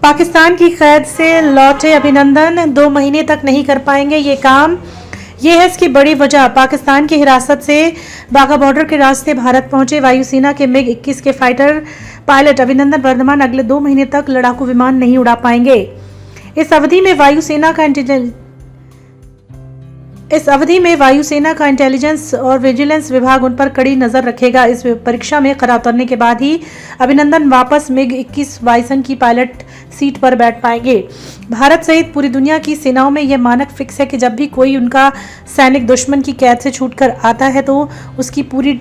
पाकिस्तान की कैद से लौटे अभिनंदन 2 महीने तक नहीं कर पाएंगे ये काम। ये है इसकी बड़ी वजह। पाकिस्तान की हिरासत से बाघा बॉर्डर के रास्ते भारत पहुंचे वायुसेना के MiG-21 के फाइटर पायलट अभिनंदन वर्धमान अगले 2 महीने तक लड़ाकू विमान नहीं उड़ा पाएंगे। इस अवधि में वायुसेना का इंटेलिजेंस और विजिलेंस विभाग उन पर कड़ी नजर रखेगा। इस परीक्षा में खरा उतरने के बाद ही अभिनंदन वापस MiG-21 वायुसेना की पायलट सीट पर बैठ पाएंगे। भारत सहित पूरी दुनिया की सेनाओं में यह मानक फिक्स है कि जब भी कोई उनका सैनिक दुश्मन की कैद से छूटकर आता है तो उसकी पूरी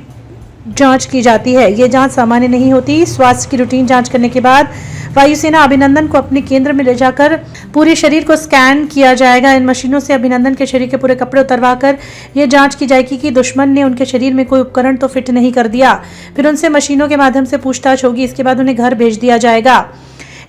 जांच की जाती है। ये जांच सामान्य नहीं होती। स्वास्थ्य की रूटीन जांच करने के बाद वायुसेना अभिनंदन को अपने केंद्र में ले जाकर पूरे शरीर को स्कैन किया जाएगा। इन मशीनों से अभिनंदन के शरीर के पूरे कपड़े उतरवाकर यह जांच की जाएगी कि दुश्मन ने उनके शरीर में कोई उपकरण तो फिट नहीं कर दिया। फिर उनसे मशीनों के माध्यम से पूछताछ होगी। इसके बाद उन्हें घर भेज दिया जाएगा।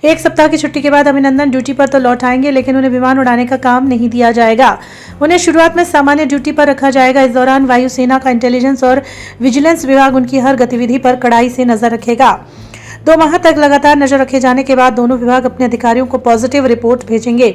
1 सप्ताह की छुट्टी के बाद अभिनंदन ड्यूटी पर तो लौट आएंगे, लेकिन उन्हें विमान उड़ाने का काम नहीं दिया जाएगा। उन्हें शुरुआत में सामान्य ड्यूटी पर रखा जाएगा। इस दौरान वायुसेना का इंटेलिजेंस और विजिलेंस विभाग उनकी हर गतिविधि पर कड़ाई से नजर रखेगा। 2 माह तक लगातार नजर रखे जाने के बाद दोनों विभाग अपने अधिकारियों को पॉजिटिव रिपोर्ट भेजेंगे।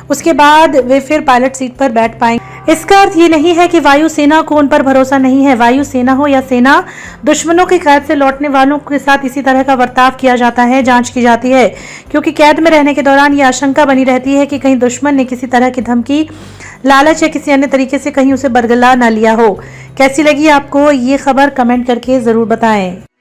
उसके बाद वे फिर पायलट सीट पर बैठ पाएंगे। इसका अर्थ ये नहीं है कि वायुसेना को उन पर भरोसा नहीं है। वायुसेना हो या सेना, दुश्मनों की कैद से लौटने वालों के साथ इसी तरह का बर्ताव किया जाता है, जांच की जाती है, क्योंकि कैद में रहने के दौरान ये आशंका बनी रहती है कि कहीं दुश्मन ने किसी तरह की धमकी, लालच या किसी अन्य तरीके से कहीं उसे बरगला न लिया हो। कैसी लगी आपको ये खबर? कमेंट करके जरूर बताएं।